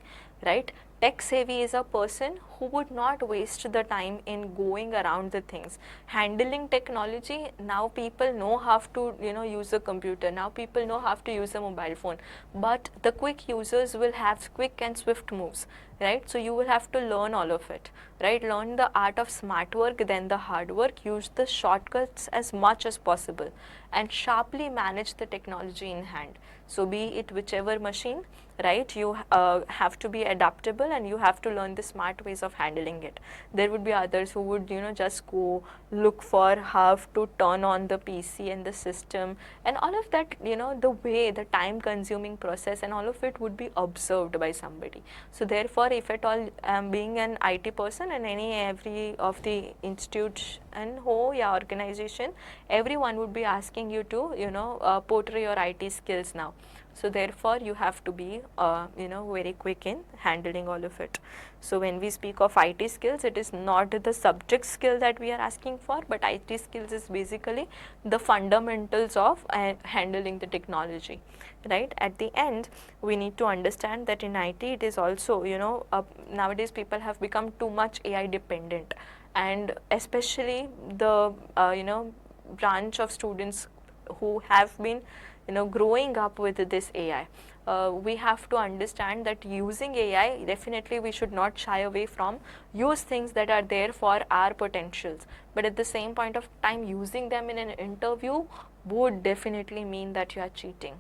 right? Tech savvy is a person who would not waste the time in going around the things. Handling technology, now people know how to use a computer, now people know how to use a mobile phone, but the quick users will have quick and swift moves, right? So you will have to learn all of it, right? Learn the art of smart work, then the hard work, use the shortcuts as much as possible, and sharply manage the technology in hand. So be it whichever machine, right, you have to be adaptable, and you have to learn the smart ways of handling it. There would be others who would just go look for how to turn on the PC and the system, and all of that, the way, the time consuming process and all of it would be observed by somebody. So therefore, if at all being an IT person, and every of the institute and organization, everyone would be asking you to portray your IT skills now. So therefore, you have to be very quick in handling all of it. So when we speak of IT skills, it is not the subject skill that we are asking for, but IT skills is basically the fundamentals of handling the technology, right? At the end, we need to understand that in IT, it is also, nowadays people have become too much AI dependent, and especially the branch of students who have been growing up with this AI. We have to understand that using AI, definitely we should not shy away from use things that are there for our potentials, but at the same point of time, using them in an interview would definitely mean that you are cheating,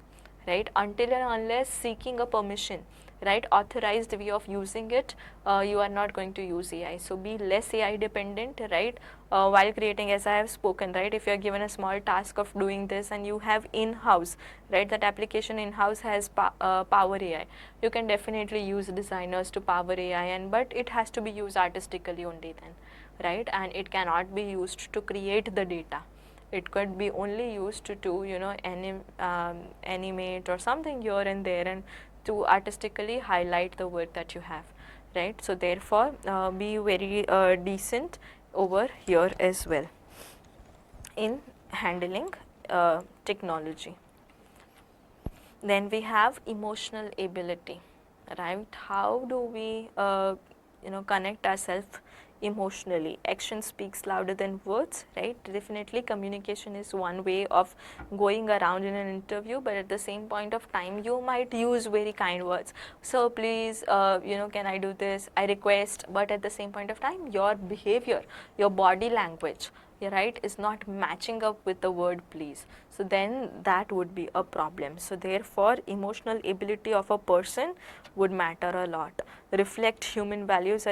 right? Until and unless seeking a permission, right, authorized way of using it, you are not going to use AI. So be less AI dependent, right? While creating, as I have spoken, right, if you are given a small task of doing this and you have in-house, right, that application in-house has Power AI, you can definitely use designers to power AI, and but it has to be used artistically only then, right? And it cannot be used to create the data. It could be only used to animate or something here and there, and to artistically highlight the work that you have, right? So therefore, be very decent over here as well in handling technology. Then we have emotional ability, right? How do we connect ourselves emotionally? Action speaks louder than words, right? Definitely communication is one way of going around in an interview, but at the same point of time, you might use very kind words. So please, can I do this? I request. But at the same point of time, your behavior, your body language right, is not matching up with the word please, so then that would be a problem. So therefore emotional ability of a person would matter a lot. Reflect human values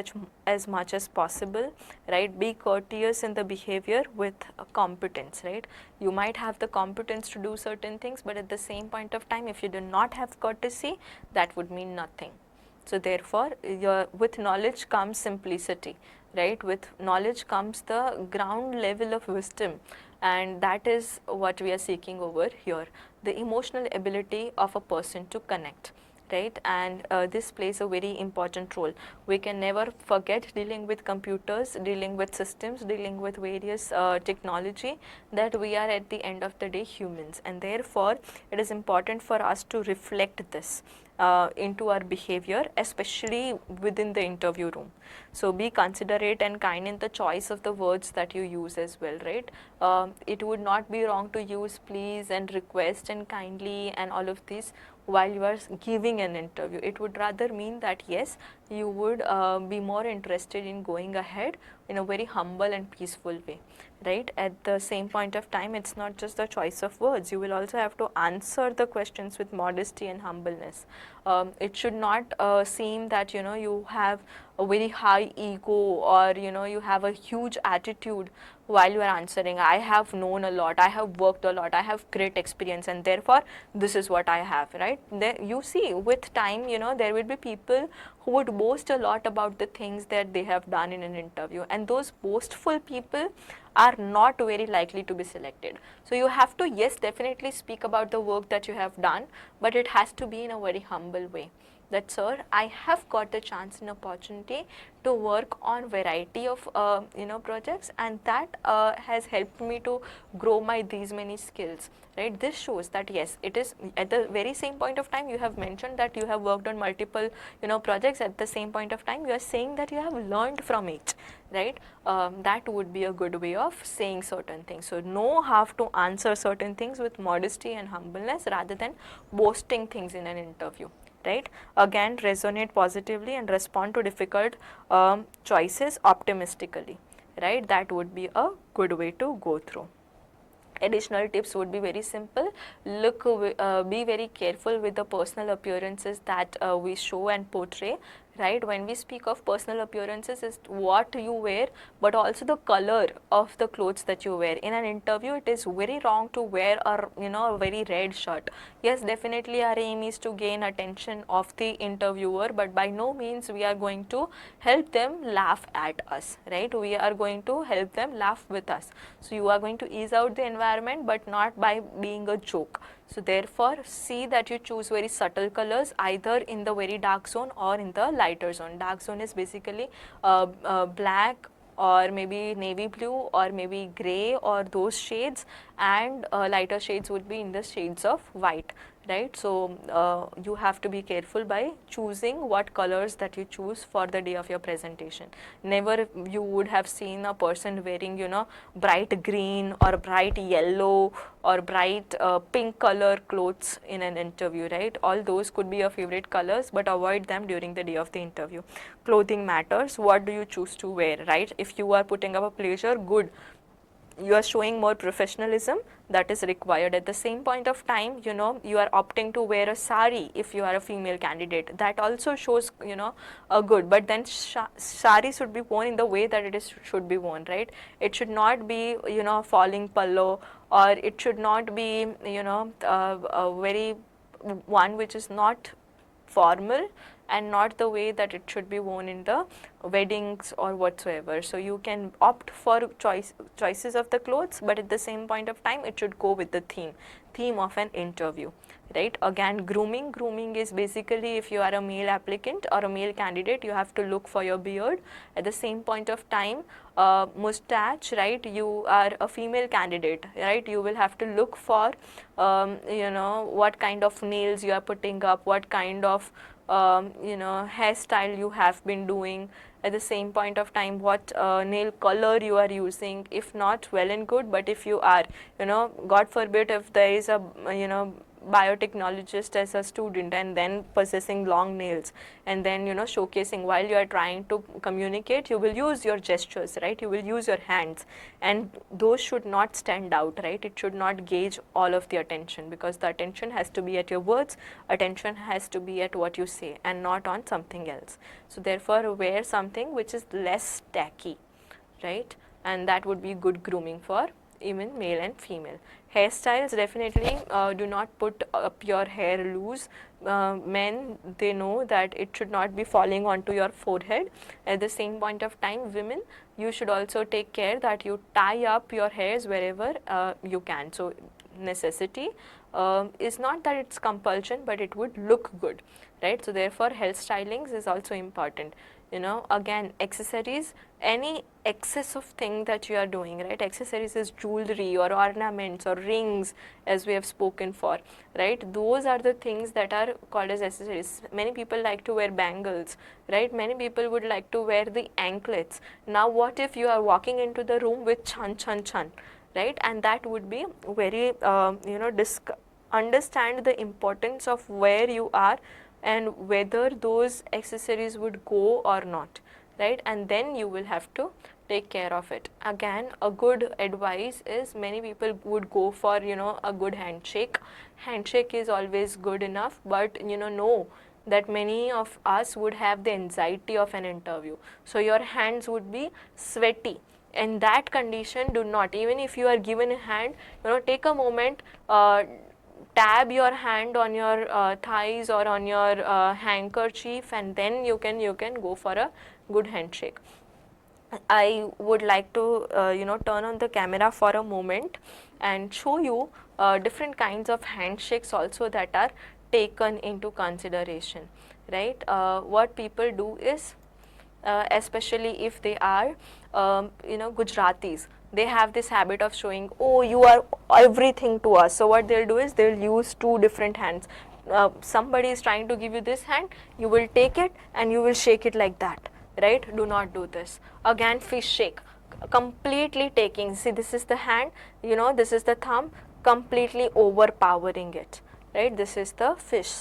as much as possible, right? Be courteous in the behavior with competence, right? You might have the competence to do certain things, but at the same point of time, if you do not have courtesy, that would mean nothing. So therefore, with knowledge comes simplicity, right? With knowledge comes the ground level of wisdom, and that is what we are seeking over here, the emotional ability of a person to connect, right? And this plays a very important role. We can never forget, dealing with computers, dealing with systems, dealing with various technology, that we are at the end of the day humans, and therefore it is important for us to reflect this into our behavior, especially within the interview room. So be considerate and kind in the choice of the words that you use as well, right? It would not be wrong to use please and request and kindly and all of these while you are giving an interview. It would rather mean that yes, you would be more interested in going ahead in a very humble and peaceful way, right? At the same point of time, it's not just the choice of words. You will also have to answer the questions with modesty and humbleness. It should not seem that you have a very high ego, or you have a huge attitude while you are answering. I have known a lot, I have worked a lot, I have great experience, and therefore this is what I have, right? There, you see, with time, there will be people who would boast a lot about the things that they have done in an interview, and those boastful people are not very likely to be selected. So you have to, yes, definitely speak about the work that you have done, but it has to be in a very humble way, that sir, I have got the chance and opportunity to work on variety of projects, and that has helped me to grow my these many skills, right? This shows that yes, it is at the very same point of time you have mentioned that you have worked on multiple projects. At the same point of time you are saying that you have learned from each, right? That would be a good way of saying certain things. So know how to answer certain things with modesty and humbleness rather than boasting things in an interview, right? Again, resonate positively and respond to difficult choices optimistically, right? That would be a good way to go through. Additional tips would be very simple. Be very careful with the personal appearances that we show and portray, right? When we speak of personal appearances, is what you wear, but also the color of the clothes that you wear. In an interview, it is very wrong to wear a very red shirt. Yes, definitely our aim is to gain attention of the interviewer, but by no means we are going to help them laugh at us, right? We are going to help them laugh with us. So you are going to ease out the environment, but not by being a joke. So therefore, see that you choose very subtle colors, either in the very dark zone or in the lighter zone. Dark zone is basically black, or maybe navy blue, or maybe gray, or those shades, and lighter shades would be in the shades of white, right? So you have to be careful by choosing what colors that you choose for the day of your presentation. Never you would have seen a person wearing bright green or bright yellow or bright pink color clothes in an interview, right? All those could be your favorite colors, but avoid them during the day of the interview. Clothing matters. What do you choose to wear, right? If you are putting up a pleasure, good, you are showing more professionalism, that is required. At the same point of time, you are opting to wear a sari if you are a female candidate, that also shows a good, but then sari should be worn in the way that it is should be worn, right? It should not be falling pallo, or it should not be a very one which is not formal, and not the way that it should be worn in the weddings or whatsoever. So you can opt for choices of the clothes, but at the same point of time it should go with the theme of an interview, right? Again, grooming is basically, if you are a male applicant or a male candidate, you have to look for your beard. At the same point of time, mustache, right? You are a female candidate, right? You will have to look for what kind of nails you are putting up, what kind of hairstyle you have been doing. At the same point of time, what nail color you are using. If not, well and good, but if you are, God forbid, if there is a biotechnologist as a student and then possessing long nails and then showcasing while you are trying to communicate, you will use your gestures, right? You will use your hands, and those should not stand out, right? It should not gauge all of the attention, because the attention has to be at your words, attention has to be at what you say and not on something else. So therefore wear something which is less tacky, right? And that would be good grooming for even male and female. Hairstyles, definitely do not put up your hair loose. Men, they know that it should not be falling onto your forehead. At the same point of time, women, you should also take care that you tie up your hairs wherever you can. So necessity is not that it's compulsion, but it would look good, right? So therefore hairstylings is also important. Again, accessories, any excess of thing that you are doing, right? Accessories is jewelry or ornaments or rings, as we have spoken for, right? Those are the things that are called as accessories. Many people like to wear bangles, right? Many people would like to wear the anklets. Now what if you are walking into the room with chan chan chan, right? And that would be very understand the importance of where you are and whether those accessories would go or not, right? And then you will have to take care of it. Again, a good advice is, many people would go for a good handshake. Handshake is always good enough, but know that many of us would have the anxiety of an interview, so your hands would be sweaty. In that condition, do not, even if you are given a hand, take a moment, tab your hand on your thighs or on your handkerchief, and then you can go for a good handshake. I would like to turn on the camera for a moment and show you different kinds of handshakes also that are taken into consideration, right? What people do is, especially if they are Gujaratis, they have this habit of showing, oh, you are everything to us. So what they'll do is they'll use two different hands. Somebody is trying to give you this hand, you will take it and you will shake it like that, right? Do not do this. Again, fish shake, completely taking, see, this is the hand, this is the thumb, completely overpowering it, right? This is the fish.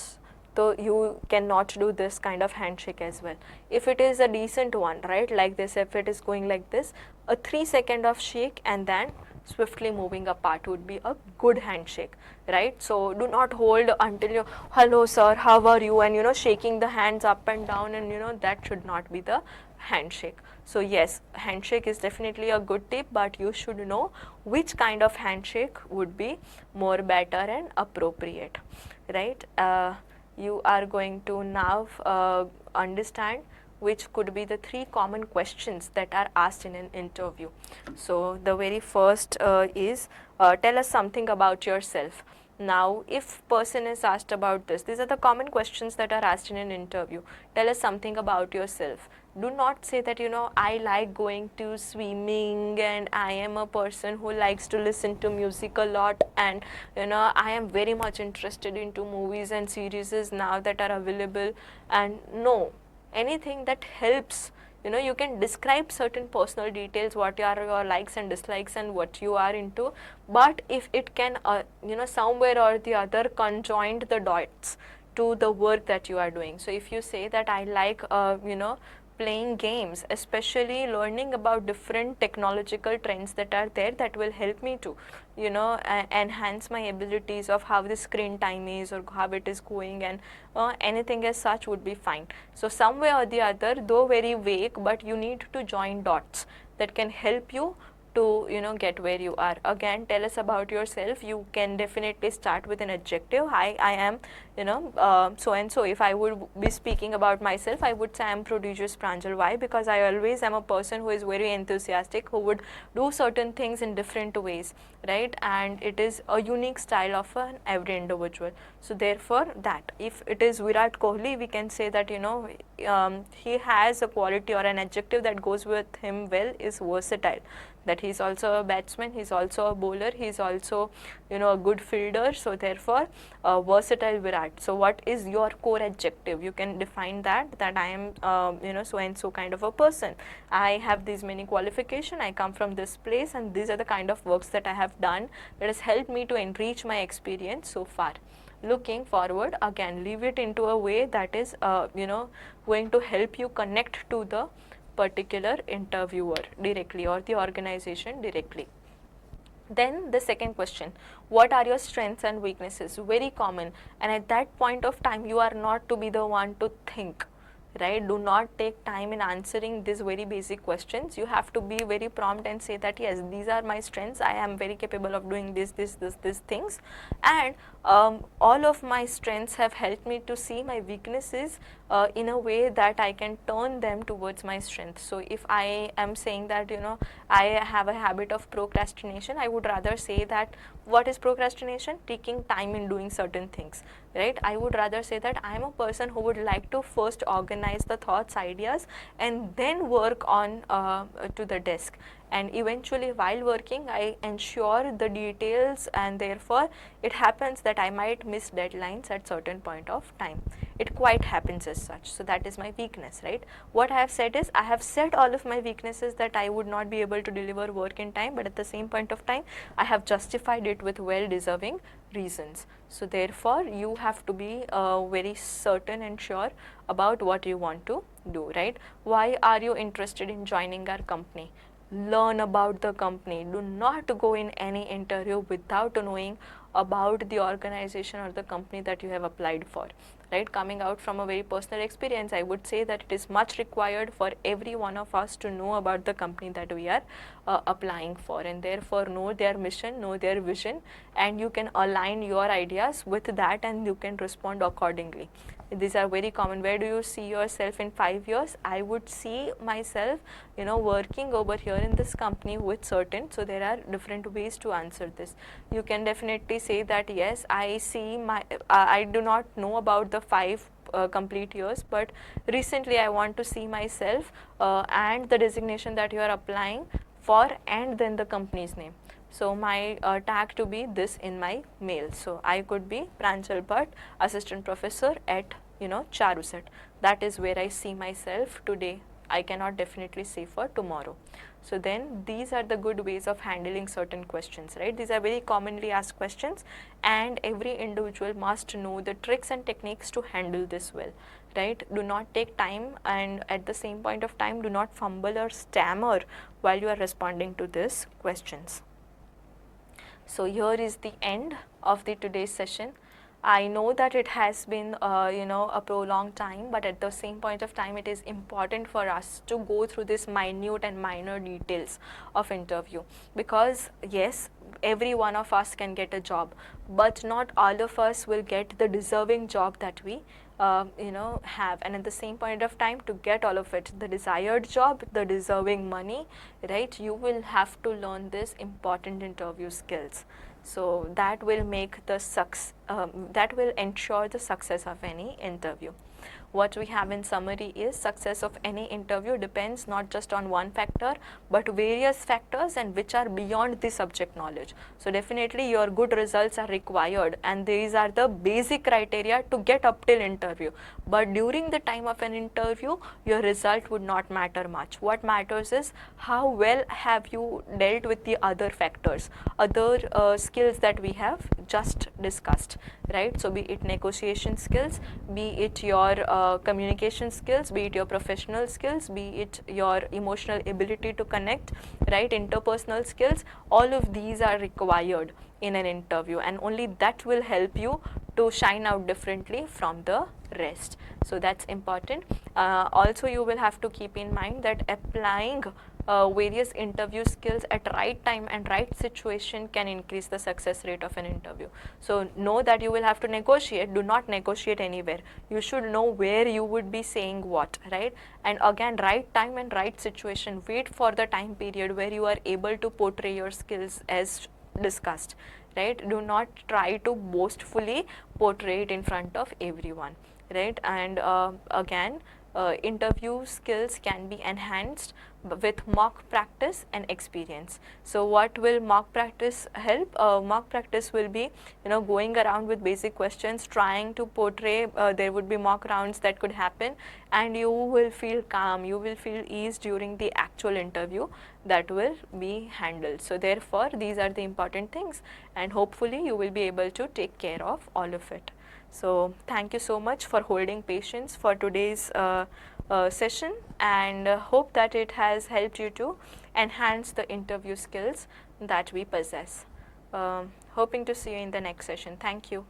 So you cannot do this kind of handshake as well. If it is a decent one, right, like this, if it is going like this, a 3-second of shake and then swiftly moving apart would be a good handshake, right? So do not hold until you, hello sir, how are you, and shaking the hands up and down, and that should not be the handshake. So yes, handshake is definitely a good tip, but you should know which kind of handshake would be more better and appropriate, right? You are going to now understand which could be the 3 common questions that are asked in an interview. So the very first is, tell us something about yourself. Now if person is asked about this, these are the common questions that are asked in an interview. Tell us something about yourself. Do not say that I like going to swimming and I am a person who likes to listen to music a lot, and I am very much interested into movies and series now that are available. And no, anything that helps, you can describe certain personal details, what are your likes and dislikes and what you are into, but if it can somewhere or the other conjoin the dots to the work that you are doing. So if you say that I like playing games, especially learning about different technological trends that are there, that will help me to enhance my abilities of how the screen time is or how it is going, and anything as such would be fine. So some way or the other, though very vague, but you need to join dots that can help you to get where you are. Again, tell us about yourself. You can definitely start with an adjective. I am so and so. If I would be speaking about myself, I would say I am prodigious Pranjal. Why? Because I always am a person who is very enthusiastic, who would do certain things in different ways, right? And it is a unique style of an every individual. So therefore, that if it is Virat Kohli, we can say that he has a quality or an adjective that goes with him well, is versatile. That he is also a batsman, he is also a bowler, he is also a good fielder. So therefore versatile Virat. So what is your core adjective? You can define that I am so and so kind of a person. I have these many qualification, I come from this place, and these are the kind of works that I have done that has helped me to enrich my experience so far. looking forward, again leave it into a way that is going to help you connect to the particular interviewer directly or the organization directly. Then the second question, what are your strengths and weaknesses? Very common, and at that point of time you are not to be the one to think, right? Do not take time in answering these very basic questions. You have to be very prompt and say that yes, these are my strengths, I am very capable of doing these things, and all of my strengths have helped me to see my weaknesses in a way that I can turn them towards my strength. So if I am saying that I have a habit of procrastination, I would rather say that what is procrastination? Taking time in doing certain things, right? I would rather say that I am a person who would like to first organize the thoughts, ideas, and then work on to the desk, and eventually while working I ensure the details, and therefore it happens that I might miss deadlines at certain point of time. It quite happens as such. So that is my weakness, right? What I have said is I have said all of my weaknesses, that I would not be able to deliver work in time, but at the same point of time I have justified it with well deserving reasons. So therefore you have to be very certain and sure about what you want to do, right? Why are you interested in joining our company? Learn about the company. Do not go in any interview without knowing about the organization or the company that you have applied for, right? Coming out from a very personal experience, I would say that it is much required for every one of us to know about the company that we are applying for, and therefore know their mission, know their vision, and you can align your ideas with that and you can respond accordingly. These are very common. Where do you see yourself in 5 years? I would see myself working over here in this company with certain. So there are different ways to answer this. You can definitely say that yes, I see my I do not know about the 5 complete years, but recently I want to see myself and the designation that you are applying for, and then the company's name. So my tag to be this in my mail. So I could be Pranchal Bhatt, assistant professor at Charusat. That is where I see myself today. I cannot definitely say for tomorrow. So then these are the good ways of handling certain questions, right? These are very commonly asked questions, and every individual must know the tricks and techniques to handle this well, right? Do not take time, and at the same point of time do not fumble or stammer while you are responding to these questions. So here is the end of the today's session. I know that it has been a prolonged time, but at the same point of time it is important for us to go through this minute and minor details of interview, because yes, every one of us can get a job, but not all of us will get the deserving job that we have. And at the same point of time, to get all of it, the desired job, the deserving money, right, you will have to learn this important interview skills. So that will make the that will ensure the success of any interview. What we have in summary is success of any interview depends not just on one factor, but various factors, and which are beyond the subject knowledge. So definitely your good results are required, and these are the basic criteria to get up till interview. But during the time of an interview, your result would not matter much. What matters is how well have you dealt with the other factors, other skills that we have just discussed, right? So be it negotiation skills, be it your communication skills, be it your professional skills, be it your emotional ability to connect, right, interpersonal skills, all of these are required in an interview, and only that will help you to shine out differently from the rest. So that's important. Also you will have to keep in mind that applying various interview skills at right time and right situation can increase the success rate of an interview. So know that you will have to negotiate. Do not negotiate anywhere. You should know where you would be saying what, right? And again, right time and right situation. Wait for the time period where you are able to portray your skills as discussed, right? Do not try to boastfully portray it in front of everyone, right? And again, interview skills can be enhanced with mock practice and experience. So what will mock practice help? Mock practice will be, going around with basic questions, trying to portray, there would be mock rounds that could happen, and you will feel calm, you will feel ease during the actual interview that will be handled. So therefore, these are the important things, and hopefully you will be able to take care of all of it. So thank you so much for holding patience for today's session, and hope that it has helped you to enhance the interview skills that we possess. Hoping to see you in the next session. Thank you.